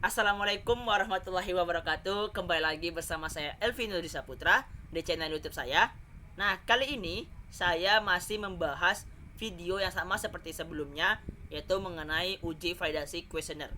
Assalamualaikum warahmatullahi wabarakatuh. Kembali lagi bersama saya Elvi Nurdi Saputra di channel YouTube saya. Nah, kali ini saya masih membahas video yang sama seperti sebelumnya, yaitu mengenai uji validasi kuesioner.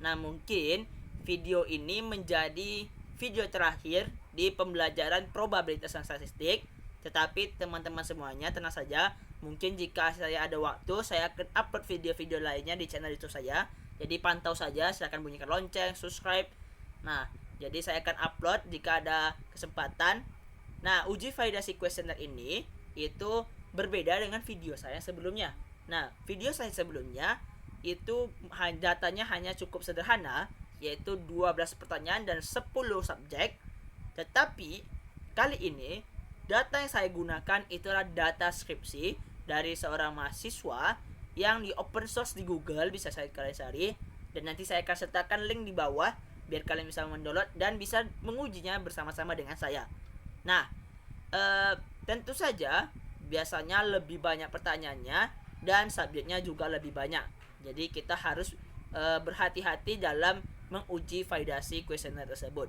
Nah, mungkin video ini menjadi video terakhir di pembelajaran probabilitas dan statistik. Tetapi teman-teman semuanya tenang saja, mungkin jika saya ada waktu, saya akan upload video-video lainnya di channel YouTube saya. Jadi pantau saja, silahkan bunyikan lonceng, subscribe. Nah, jadi saya akan upload jika ada kesempatan. Nah, uji validasi kuesioner ini itu berbeda dengan video saya sebelumnya. Nah, video saya sebelumnya itu datanya hanya cukup sederhana, yaitu 12 pertanyaan dan 10 subjek. Tetapi kali ini data yang saya gunakan itulah data skripsi dari seorang mahasiswa yang di open source di Google, bisa kalian cari, dan nanti saya akan sertakan link di bawah biar kalian bisa mendownload dan bisa mengujinya bersama-sama dengan saya. Nah, tentu saja biasanya lebih banyak pertanyaannya dan subjeknya juga lebih banyak. Jadi kita harus berhati-hati dalam menguji validasi kuesioner tersebut.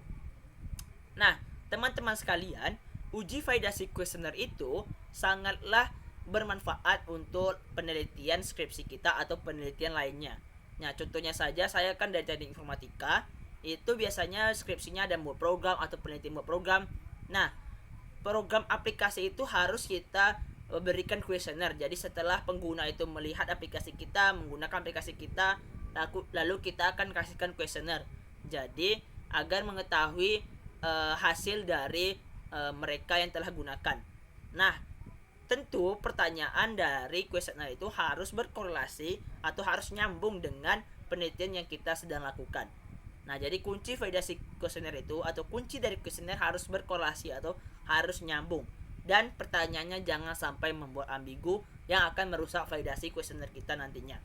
Nah, teman-teman sekalian, uji validasi kuesioner itu sangatlah bermanfaat untuk penelitian skripsi kita atau penelitian lainnya. Nah, contohnya saja saya kan dari teknik informatika, itu biasanya skripsinya ada buat program atau penelitian buat program. Nah, program aplikasi itu harus kita berikan kuesioner. Jadi setelah pengguna itu melihat aplikasi kita, menggunakan aplikasi kita, lalu kita akan kasihkan kuesioner. Jadi agar mengetahui hasil dari mereka yang telah gunakan. Nah, tentu pertanyaan dari kuesioner itu harus berkorelasi atau harus nyambung dengan penelitian yang kita sedang lakukan. Nah, jadi kunci validasi kuesioner itu atau kunci dari kuesioner harus berkorelasi atau harus nyambung. Dan pertanyaannya jangan sampai membuat ambigu yang akan merusak validasi kuesioner kita nantinya.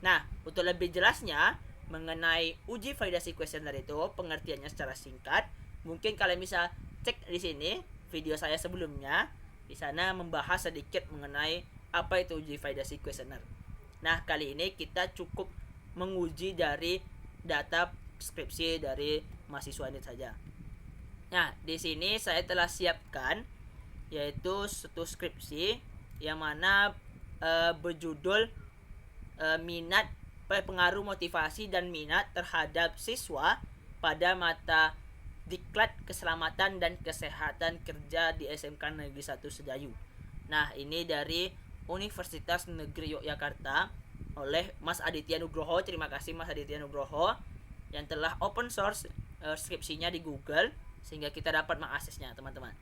Nah, untuk lebih jelasnya mengenai uji validasi kuesioner itu, pengertiannya secara singkat, mungkin kalian bisa cek di sini video saya sebelumnya. Di sana membahas sedikit mengenai apa itu uji validasi kuesioner. Nah, kali ini kita cukup menguji dari data skripsi dari mahasiswa ini saja. Nah, di sini saya telah siapkan yaitu satu skripsi yang mana berjudul minat, pengaruh motivasi dan minat terhadap siswa pada mata Diklat Keselamatan dan Kesehatan Kerja di SMK Negeri 1 Sedayu. Nah, ini dari Universitas Negeri Yogyakarta oleh Mas Aditya Nugroho. Terima kasih Mas Aditya Nugroho yang telah open source skripsinya di Google sehingga kita dapat mengaksesnya, teman-teman.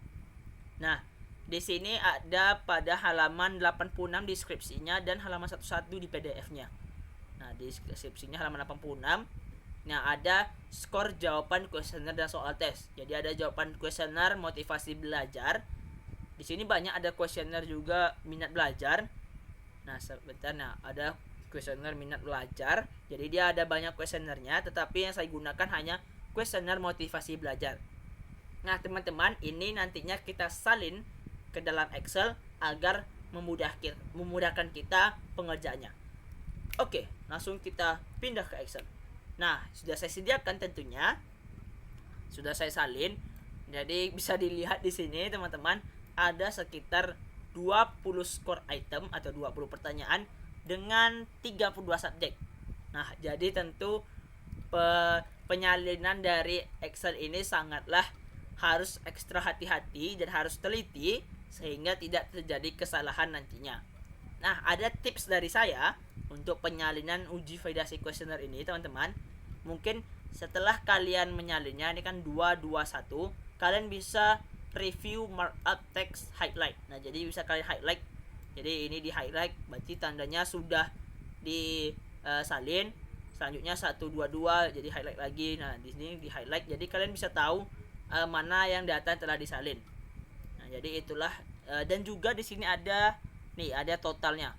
Nah, di sini ada pada halaman 86 di skripsinya dan halaman 11 di PDF-nya. Nah, di skripsinya halaman 86. Nah, ada skor jawaban kuesioner dan soal tes. Jadi ada jawaban kuesioner motivasi belajar. Di sini banyak ada kuesioner juga minat belajar. Nah, sebentar. Nah, ada kuesioner minat belajar. Jadi dia ada banyak kuesionernya, tetapi yang saya gunakan hanya kuesioner motivasi belajar. Nah, teman-teman, ini nantinya kita salin ke dalam Excel agar memudahkan kita pengerjaannya. Oke, langsung kita pindah ke Excel. Nah, sudah saya sediakan tentunya. Sudah saya salin. Jadi bisa dilihat di sini, teman-teman, ada sekitar 20 skor item atau 20 pertanyaan dengan 32 subjek. Nah, jadi tentu penyalinan dari Excel ini sangatlah harus ekstra hati-hati dan harus teliti sehingga tidak terjadi kesalahan nantinya. Nah, ada tips dari saya untuk penyalinan uji validasi kuesioner ini, teman-teman. Mungkin setelah kalian menyalinnya, ini kan 221, kalian bisa review markup text highlight. Nah, jadi bisa kalian highlight. Jadi ini di highlight, berarti tandanya sudah disalin. Selanjutnya 122 jadi highlight lagi. Nah, di sini di highlight. Jadi kalian bisa tahu mana yang data telah disalin. Nah, jadi itulah dan juga di sini ada totalnya.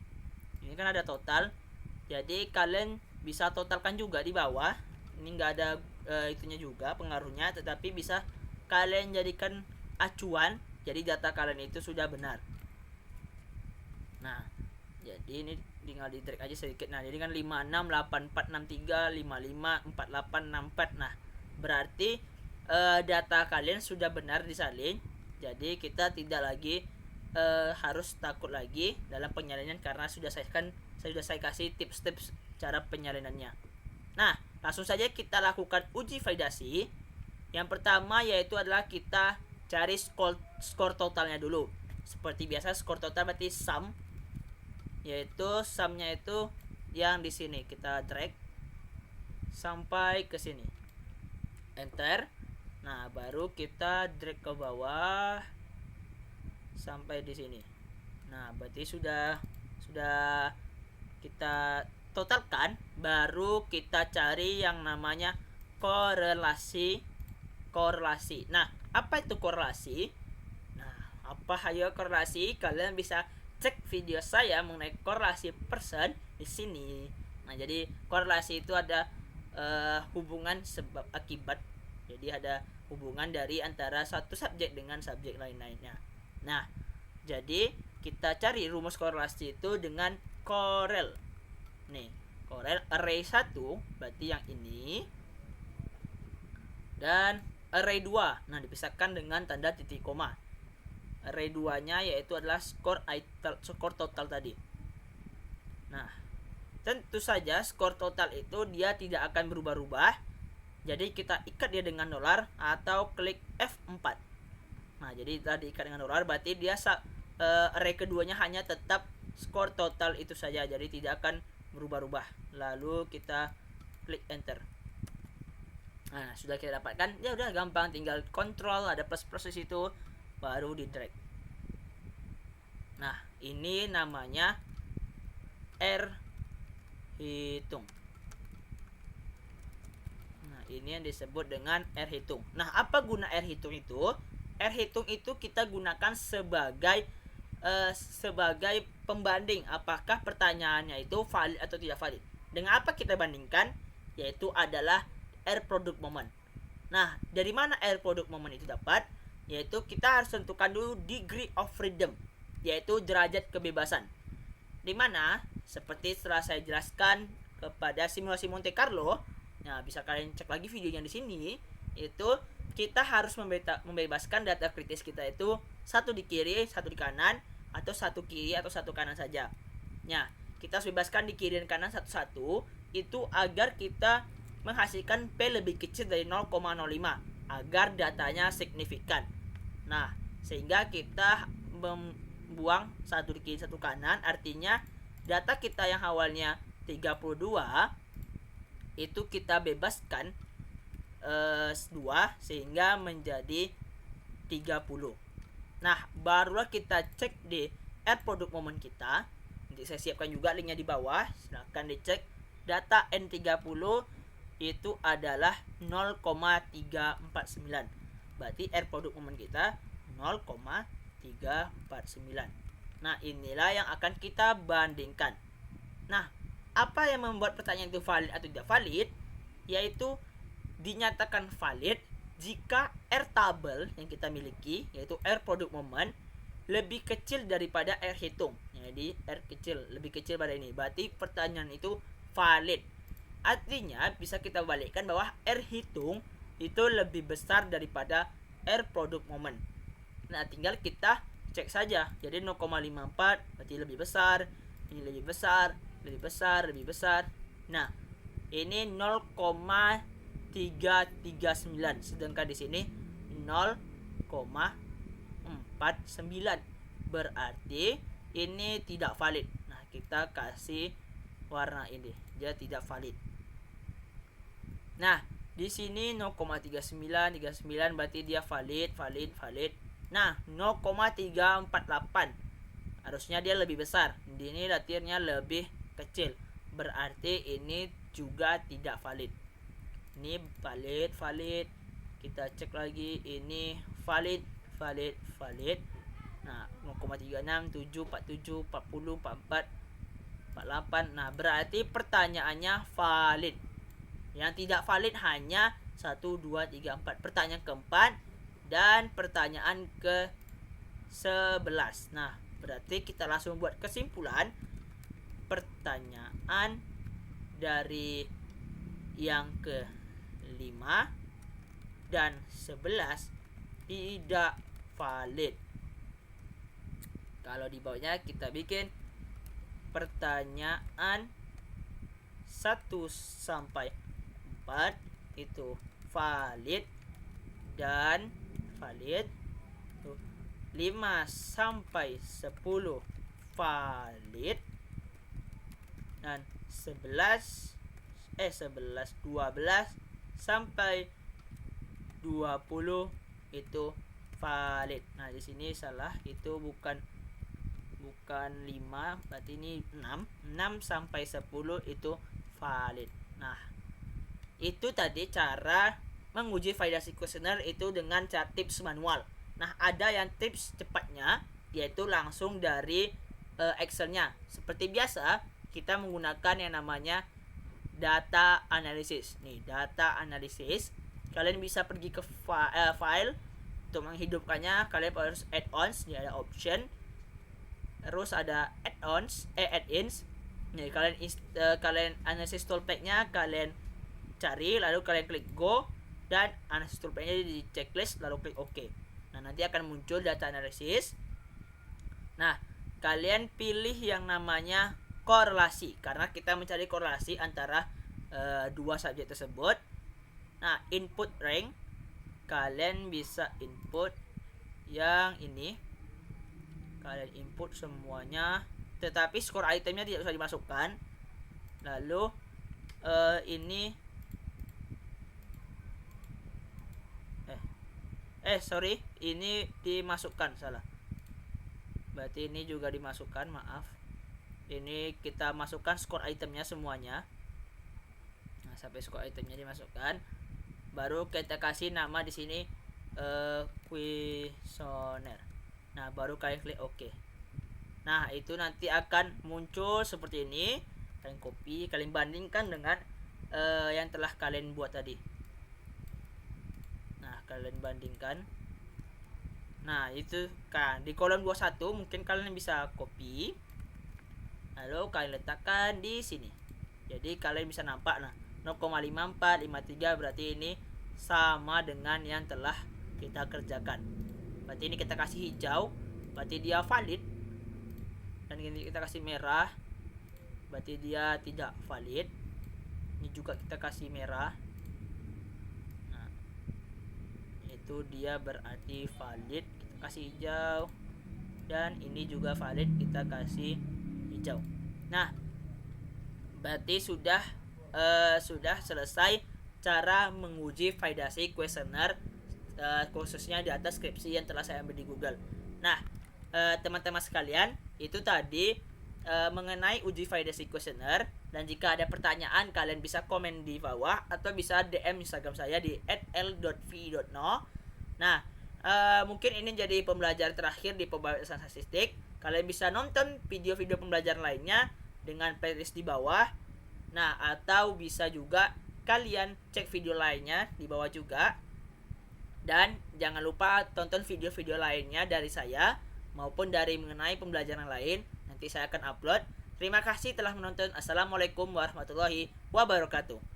Ini kan ada total. Jadi kalian bisa totalkan juga di bawah. Ini nggak ada itunya juga pengaruhnya, tetapi bisa kalian jadikan acuan. Jadi data kalian itu sudah benar. Nah, jadi ini tinggal di drag aja sedikit. Nah, jadi kan 56 84 63 55 48 64. Nah, berarti data kalian sudah benar disalin. Jadi kita tidak lagi harus takut lagi dalam penyalinannya, karena saya sudah saya kasih tips-tips cara penyalinannya. Nah, langsung saja kita lakukan uji validasi. Yang pertama yaitu adalah kita cari skor totalnya dulu. Seperti biasa, skor total berarti sum, yaitu sumnya itu yang di sini. Kita drag sampai ke sini, enter. Nah, baru kita drag ke bawah sampai di sini. Nah, berarti sudah kita totalkan. Baru kita cari yang namanya korelasi. Nah, apa itu korelasi? Nah, apa ayo korelasi? Kalian bisa cek video saya mengenai korelasi person di sini. Nah, jadi korelasi itu ada hubungan sebab akibat. Jadi ada hubungan dari antara satu subjek dengan subjek lain-lainnya. Nah, jadi kita cari rumus korelasi itu dengan korel. Nih, korel array 1 berarti yang ini, dan array 2. Nah, dipisahkan dengan tanda titik koma. Array 2-nya yaitu adalah skor total tadi. Nah, tentu saja skor total itu dia tidak akan berubah-ubah. Jadi kita ikat dia dengan dolar atau klik F4. Nah, jadi tadi ikat dengan dolar berarti dia array keduanya hanya tetap skor total itu saja, jadi tidak akan berubah-ubah. Lalu kita klik enter. Nah, sudah kita dapatkan. Ya udah gampang, tinggal kontrol, ada plus itu, baru di drag. Nah, ini namanya R hitung. Nah, ini yang disebut dengan R hitung. Nah, apa guna R hitung itu? R hitung itu kita gunakan sebagai pembanding apakah pertanyaannya itu valid atau tidak valid. Dengan apa kita bandingkan? Yaitu adalah R product moment. Nah, dari mana R product moment itu dapat? Yaitu kita harus tentukan dulu degree of freedom, yaitu derajat kebebasan. Dimana seperti setelah saya jelaskan kepada simulasi Monte Carlo. Nah, bisa kalian cek lagi videonya di sini. Itu kita harus membebaskan data kritis kita itu satu di kiri, satu di kanan, atau satu kiri atau satu kanan saja. Nah, kita harus bebaskan di kiri dan kanan satu-satu itu agar kita menghasilkan P lebih kecil dari 0,05 agar datanya signifikan. Nah, sehingga kita membuang satu di kiri satu kanan, artinya data kita yang awalnya 32 itu kita bebaskan 2 sehingga menjadi 30. Nah, barulah kita cek di R product moment kita. Nanti saya siapkan juga linknya di bawah. Silahkan dicek. Data N30 itu adalah 0,349. Berarti R product moment kita 0,349. Nah, inilah yang akan kita bandingkan. Nah, apa yang membuat pertanyaan itu valid atau tidak valid? Yaitu dinyatakan valid jika R tabel yang kita miliki, yaitu R product moment, lebih kecil daripada R hitung. Jadi R kecil, lebih kecil pada ini. Berarti pertanyaan itu valid. Artinya bisa kita balikkan bahwa R hitung itu lebih besar daripada R product moment. Nah, tinggal kita cek saja. Jadi 0,54 berarti lebih besar, ini lebih besar, lebih besar, lebih besar. Nah, ini 0,339, sedangkan di sini 0,49. Berarti ini tidak valid. Nah, kita kasih warna ini, dia tidak valid. Nah, di sini 0,3939 berarti dia valid. Nah, 0,348 harusnya dia lebih besar. Ini latihannya lebih kecil. Berarti ini juga tidak valid. Ini valid. Kita cek lagi, ini valid. Nah, 0,36 7 47 40 44 48. Nah, berarti pertanyaannya valid. Yang tidak valid hanya 1 2 3 4. Pertanyaan keempat dan pertanyaan ke-11. Nah, berarti kita langsung buat kesimpulan pertanyaan dari yang ke-5 dan 11 tidak valid. Kalau di bawahnya kita bikin pertanyaan 1 sampai 4 itu valid dan valid. 5 sampai 10 valid dan 12 sampai 20 itu valid. Nah, di sini salah, itu bukan 5, berarti ini 6 sampai 10 itu valid. Nah, itu tadi cara menguji validasi kuesioner itu dengan cara tips manual. Nah, ada yang tips cepatnya, yaitu langsung dari Excel-nya. Seperti biasa, kita menggunakan yang namanya data analysis. Nih, data analysis. Kalian bisa pergi ke file untuk menghidupkannya. Kalian harus add-ons, ini ada option. Terus ada add-ins. Nih, kalian analysis toolpack-nya kalian cari, lalu kalian klik go, dan analysis toolpack-nya di checklist, lalu klik OK. Nah, nanti akan muncul data analysis. Nah, kalian pilih yang namanya korelasi, karena kita mencari korelasi antara dua subjek tersebut. Nah, input rank, kalian bisa input yang ini. Kalian input semuanya, tetapi skor itemnya tidak usah dimasukkan. Lalu ini sorry, ini dimasukkan, salah. Berarti ini juga dimasukkan, maaf. Ini kita masukkan skor itemnya semuanya. Nah, sampai skor itemnya dimasukkan, baru kita kasih nama di sini kuesioner. Nah, baru kalian klik OK. Nah, itu nanti akan muncul seperti ini. Kalian copy, kalian bandingkan dengan yang telah kalian buat tadi. Nah, kalian bandingkan. Nah, itu kan di kolom 21 mungkin kalian bisa copy, lalu kalian letakkan di sini. Jadi kalian bisa nampak, nah 0,5453 berarti ini sama dengan yang telah kita kerjakan. Berarti ini kita kasih hijau, berarti dia valid. Dan ini kita kasih merah, berarti dia tidak valid. Ini juga kita kasih merah. Nah, itu dia berarti valid, kita kasih hijau. Dan ini juga valid, kita kasih hijau. Nah, berarti sudah selesai cara menguji validasi kuesioner, khususnya di atas skripsi yang telah saya ambil di Google. Nah, teman-teman sekalian, itu tadi mengenai uji validasi kuesioner. Dan jika ada pertanyaan, kalian bisa komen di bawah atau bisa DM Instagram saya di @l.v.no. Nah, mungkin ini jadi pembelajaran terakhir di pembahasan statistik. Kalian bisa nonton video-video pembelajaran lainnya dengan playlist di bawah. Nah, atau bisa juga kalian cek video lainnya di bawah juga. Dan jangan lupa tonton video-video lainnya dari saya maupun dari mengenai pembelajaran lain. Nanti saya akan upload. Terima kasih telah menonton. Assalamualaikum warahmatullahi wabarakatuh.